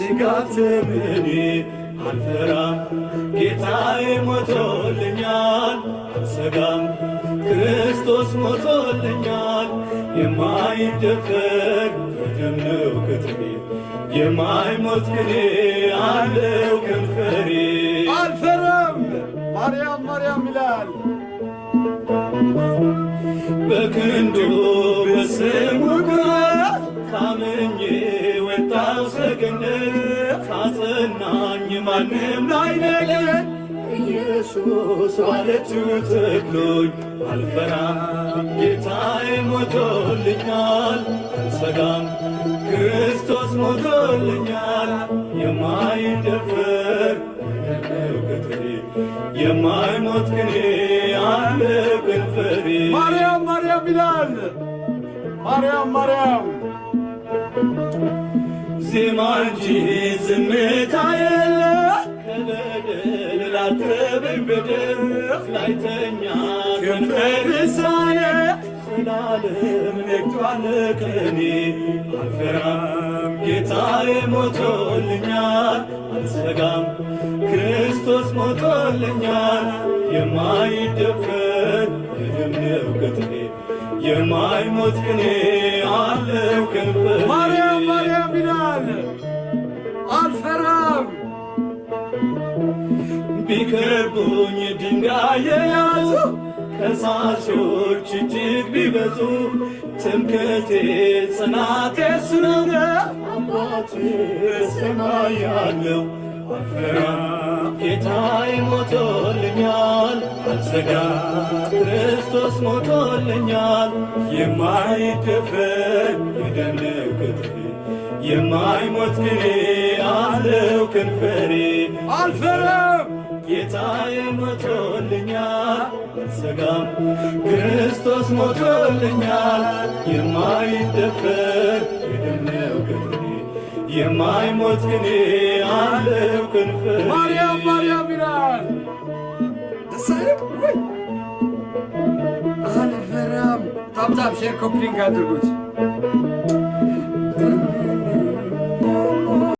ስጋት ምኔ አልፈራም ጌታዬ ሞቶልኛል አልሰጋም ክርስቶስ ሞቶልኛል የማይደፈር በደም ነው ቅጥሬ የማይሞት ቅኔ አለው ከንፈሬ አልፈራም ማርያም ማርያም ይላል በክንዱ በስሙ ኩራት ታምኜ ወጣው ሰገነት አጸናኝ ማንም ላይነገር ኢየሱስ ባለቱ ተክሎኝ አልፈራም ጌታዬ ሞቶልኛል አልሰጋም ክርስቶስ ሞቶልኛል የማይደፈር ነው ቅጥሬ የማይሞት ቅኔ አለ ከንፈሬ ማርያም ማርያም ይላል ማርያም ማርያም ዜማ እንጂ ዝምታ የለ ከበደል ላጠበኝ በደል ላይተኛ ከንፈር ሳየ ስላለም ነግቷል ቀኔ አልፈራም ጌታዬ ሞቶልኛል አልሰጋም ክርስቶስ ሞቶልኛል የማይደፈር የደም ነው ቅጥሬ የማይሞት ቅኔ አለው ከንፈሬ ማርያም ማርያም ይላል አልፈራም ቢከቡኝ ድንጋይ የያዙ ከሳሾች እጅግ ቢበዙ ትምክህቴ ጽናቴ እሱ ነው አባቴ በሰማይ ያለው አልፈራም ጌታዬ ሞቶልኛል አልሰጋም ክርስቶስ ሞቶልኛል የማይደፈር የደም ነው ቅጥሬ የማይሞት ቅኔ አለው ከንፈሬ አልፈራም ጌታዬ ሞቶልኛል አልሰጋም ክርስቶስ ሞቶልኛል የማይደፈር የደም ነው ቅጥሬ የማይሞት ቅኔ አለው ከንፈሬ ማርያም ማርያም ይላል ደስ አይልም ወይ አልፈራም ታብታብ ሼር ኮፕሊንግ አድርጉት